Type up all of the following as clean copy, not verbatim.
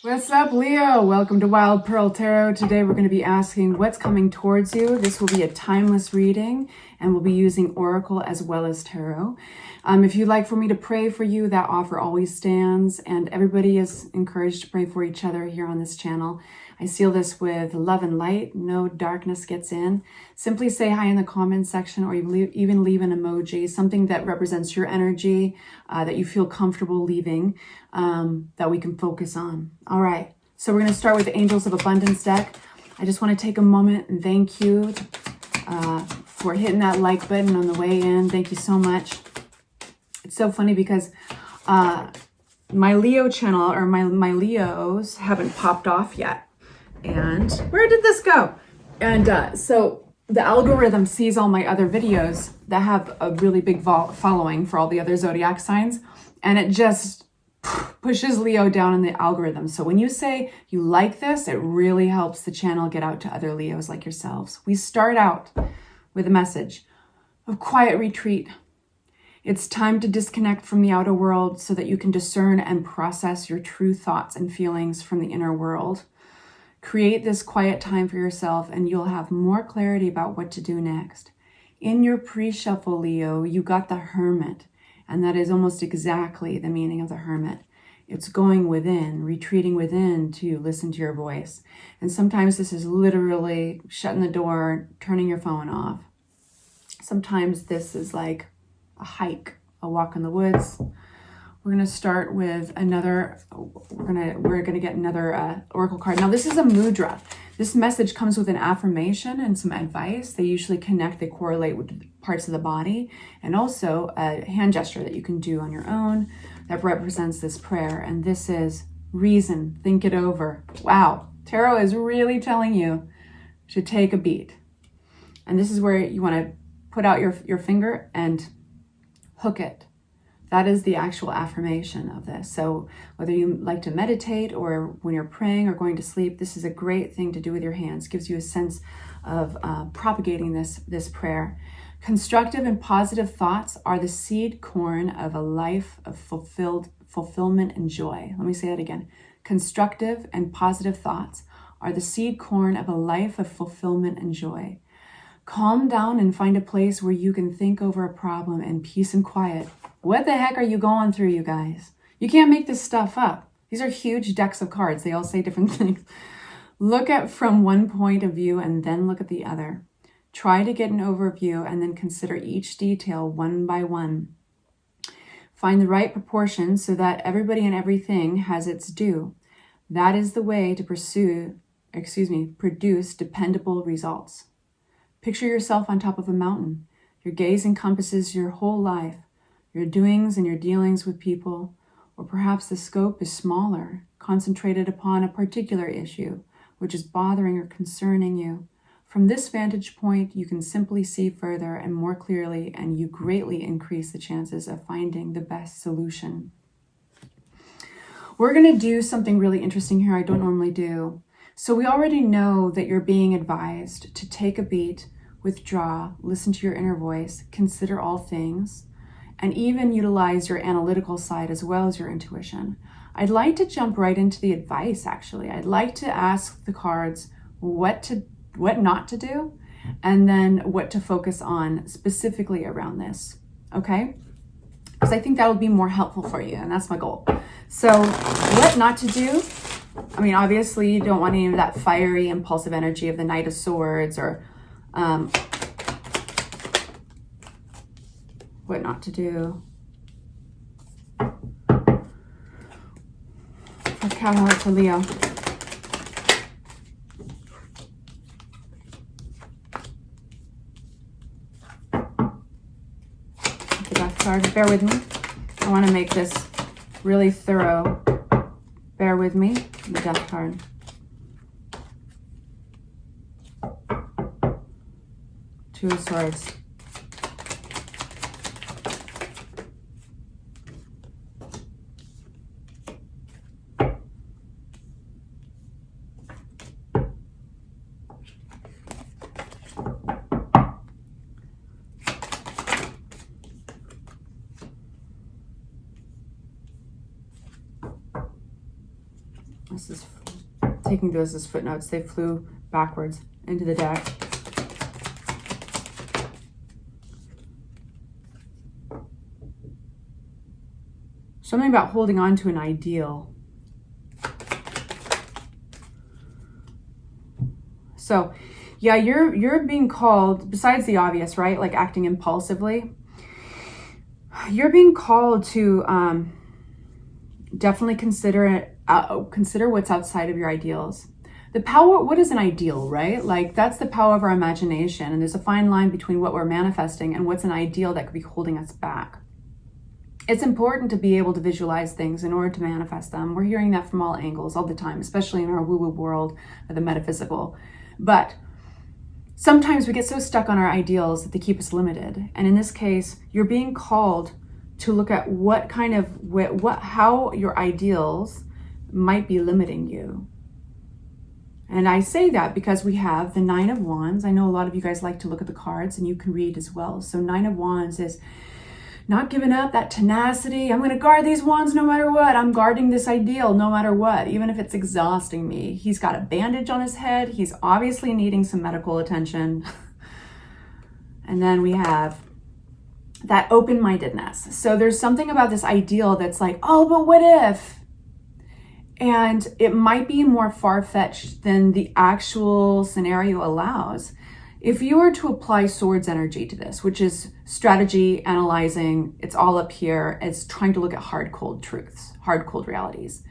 What's up, Leo? Welcome to Wild Pearl Tarot. Today we're going to be asking what's coming towards you. This will be a timeless reading, and we'll be using Oracle as well as Tarot. If you'd like for me to pray for you, that offer always stands, and everybody is encouraged to pray for each other here on this channel. I seal this with love and light. No darkness gets in. Simply say hi in the comments section, or even leave an emoji, something that represents your energy, that you feel comfortable leaving, that we can focus on. All right, so we're going to start with the Angels of Abundance deck. I just want to take a moment and thank you for hitting that like button on the way in. Thank you so much. It's so funny because my Leo channel, or my Leos, haven't popped off yet. And where did this go? And so the algorithm sees all my other videos that have a really big following for all the other zodiac signs, and it just pushes Leo down in the algorithm. So when you say you like this, it really helps the channel get out to other Leos like yourselves. We start out with a message of quiet retreat. It's time to disconnect from the outer world so that you can discern and process your true thoughts and feelings from the inner world. Create this quiet time for yourself and you'll have more clarity about what to do next. In your pre-shuffle, Leo, you got the Hermit, and that is almost exactly the meaning of the Hermit. It's going within, retreating within to listen to your voice. And sometimes this is literally shutting the door, turning your phone off. Sometimes this is like a hike, a walk in the woods. We're going to start with another, we're going to get another oracle card. Now this is a mudra. This message comes with an affirmation and some advice. They usually connect, they correlate with parts of the body, and also a hand gesture that you can do on your own that represents this prayer. And this is reason, think it over. Wow, tarot is really telling you to take a beat. And this is where you want to put out your finger and hook it. That is the actual affirmation of this. So whether you like to meditate or when you're praying or going to sleep, this is a great thing to do with your hands. Gives you a sense of propagating this prayer. Constructive and positive thoughts are the seed corn of a life of fulfillment and joy. Let me say that again. Constructive and positive thoughts are the seed corn of a life of fulfillment and joy. Calm down and find a place where you can think over a problem in peace and quiet. What the heck are you going through, you guys? You can't make this stuff up. These are huge decks of cards. They all say different things. Look at from one point of view and then look at the other. Try to get an overview and then consider each detail one by one. Find the right proportions so that everybody and everything has its due. That is the way to produce dependable results. Picture yourself on top of a mountain. Your gaze encompasses your whole life, your doings and your dealings with people, or perhaps the scope is smaller, concentrated upon a particular issue, which is bothering or concerning you. From this vantage point, you can simply see further and more clearly, and you greatly increase the chances of finding the best solution. We're going to do something really interesting here I don't normally do. So we already know that you're being advised to take a beat, withdraw, listen to your inner voice, consider all things, and even utilize your analytical side as well as your intuition. I'd like to jump right into the advice, actually. I'd like to ask the cards what not to do, and then what to focus on specifically around this, okay? Because I think that'll be more helpful for you, and that's my goal. So what not to do? I mean, obviously you don't want any of that fiery, impulsive energy of the Knight of Swords, or what not to do. For Cat to Leo. The Death card. Bear with me. I want to make this really thorough. Bear with me. The Death card. Two of Swords. This is taking those as footnotes. They flew backwards into the deck. Something about holding on to an ideal. So yeah, you're being called, besides the obvious, right? Like acting impulsively. You're being called to definitely consider what's outside of your ideals. The power, what is an ideal, right? Like that's the power of our imagination. And there's a fine line between what we're manifesting and what's an ideal that could be holding us back. It's important to be able to visualize things in order to manifest them. We're hearing that from all angles all the time, especially in our woo-woo world of the metaphysical. But sometimes we get so stuck on our ideals that they keep us limited. And in this case, you're being called to look at what kind of, how your ideals might be limiting you. And I say that because we have the Nine of Wands. I know a lot of you guys like to look at the cards and you can read as well. So Nine of Wands is not giving up, that tenacity. I'm going to guard these wands no matter what. I'm guarding this ideal no matter what, even if it's exhausting me. He's got a bandage on his head. He's obviously needing some medical attention. And then we have that open-mindedness. So there's something about this ideal that's like, oh, but what if? And it might be more far-fetched than the actual scenario allows. If you were to apply swords energy to this, which is strategy, analyzing, it's all up here, it's trying to look at hard, cold truths, hard, cold realities.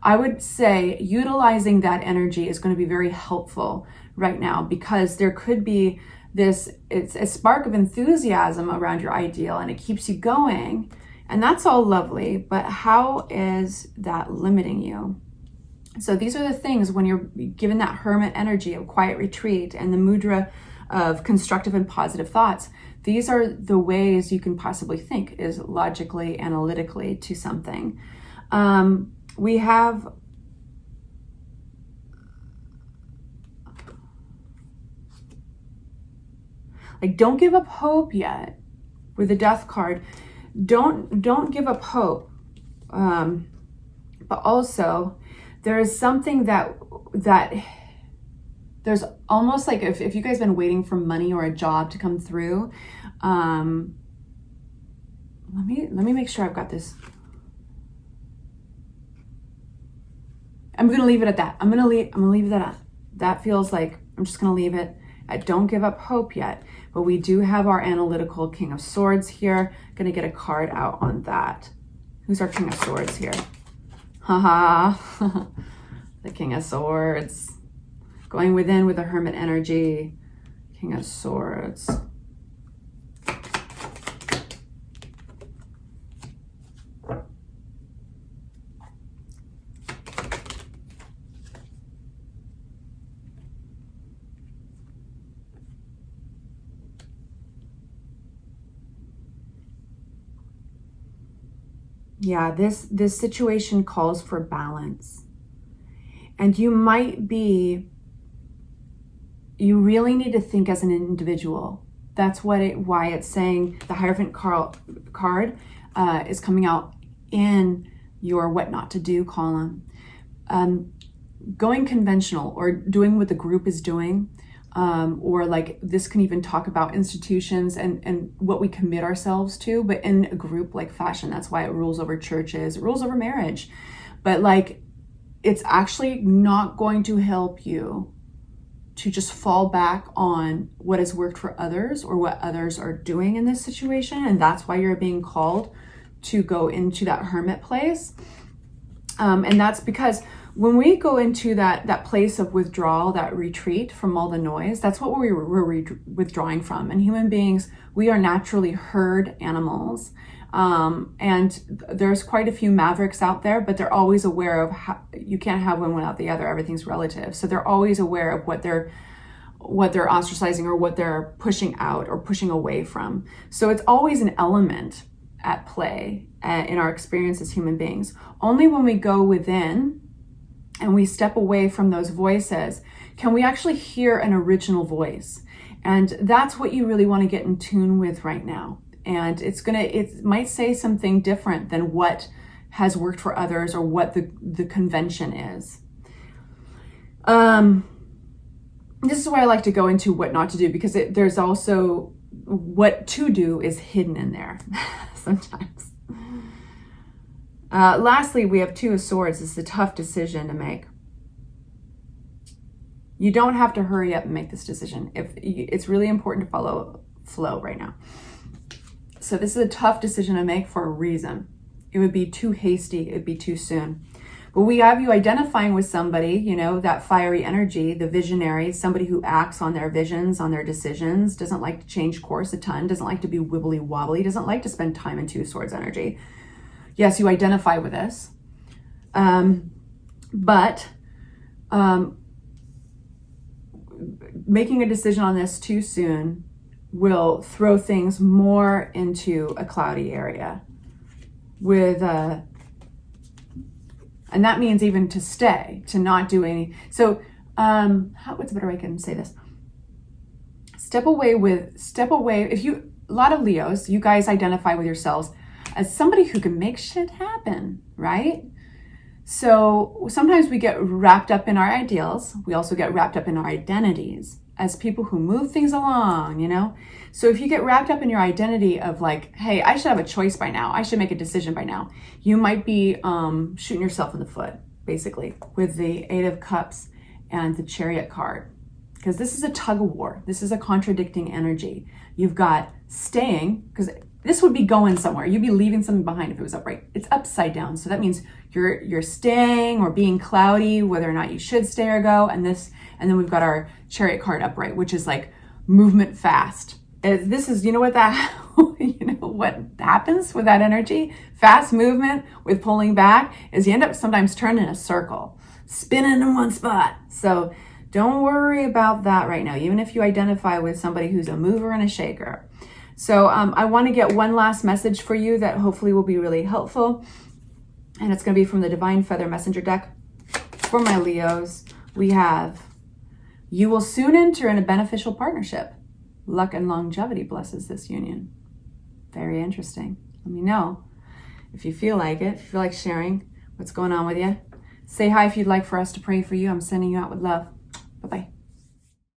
I would say utilizing that energy is going to be very helpful right now, because there could be it's a spark of enthusiasm around your ideal and it keeps you going. And that's all lovely, but how is that limiting you? So these are the things when you're given that hermit energy of quiet retreat and the mudra of constructive and positive thoughts. These are the ways you can possibly think is logically, analytically to something. We have like, don't give up hope yet with the Death card. Don't give up hope. But also there is something that there's almost like if you guys have been waiting for money or a job to come through, let me make sure I've got this. I'm gonna leave it at that. I'm gonna leave that at that. Feels like I'm just gonna leave it at don't give up hope yet. But we do have our analytical King of Swords here. Gonna get a card out on that. Who's our King of Swords here? Haha. The King of Swords. Going within with the Hermit energy. King of Swords. Yeah, this situation calls for balance. And you really need to think as an individual. That's why it's saying the Hierophant card is coming out in your what not to do column. Going conventional or doing what the group is doing, or like this can even talk about institutions and what we commit ourselves to, but in a group like fashion. That's why it rules over churches, it rules over marriage. But like, it's actually not going to help you to just fall back on what has worked for others or what others are doing in this situation. And that's why you're being called to go into that hermit place. And that's because when we go into that place of withdrawal, that retreat from all the noise, that's what we're withdrawing from. And human beings, we are naturally herd animals. And there's quite a few mavericks out there, but they're always aware of how you can't have one without the other. Everything's relative. So they're always aware of what they're ostracizing or what they're pushing out or pushing away from. So it's always an element at play in our experience as human beings. Only when we go within and we step away from those voices can we actually hear an original voice. And that's what you really want to get in tune with right now. And it might say something different than what has worked for others or what the convention is. This is why I like to go into what not to do, because there's also what to do is hidden in there sometimes. Lastly, we have Two of Swords. It's a tough decision to make. You don't have to hurry up and make this decision. It's really important to follow flow right now. So this is a tough decision to make for a reason. It would be too hasty. It would be too soon. But we have you identifying with somebody, you know, that fiery energy, the visionary, somebody who acts on their visions, on their decisions, doesn't like to change course a ton, doesn't like to be wibbly wobbly, doesn't like to spend time in Two of Swords energy. Yes, you identify with this. But making a decision on this too soon will throw things more into a cloudy area with and that means even to stay, to not do any. So what's a better way I can say this? Step away. If you, a lot of Leos, you guys identify with yourselves as somebody who can make shit happen, right? So sometimes we get wrapped up in our ideals. We also get wrapped up in our identities as people who move things along, you know? So if you get wrapped up in your identity of like, hey, I should have a choice by now, I should make a decision by now, you might be shooting yourself in the foot, basically, with the Eight of Cups and the Chariot card. Because this is a tug of war. This is a contradicting energy. You've got staying, because this would be going somewhere. You'd be leaving something behind if it was upright. It's upside down. So that means you're staying or being cloudy, whether or not you should stay or go. And then we've got our Chariot card upright, which is like movement fast. This is, you know what what happens with that energy? Fast movement with pulling back is you end up sometimes turning in a circle, spinning in one spot. So don't worry about that right now, even if you identify with somebody who's a mover and a shaker. So I want to get one last message for you that hopefully will be really helpful. And it's going to be from the Divine Feather Messenger deck. For my Leos, we have, you will soon enter in a beneficial partnership. Luck and longevity blesses this union. Very interesting. Let me know if you feel like it, if you feel like sharing what's going on with you. Say hi if you'd like for us to pray for you. I'm sending you out with love. Bye-bye.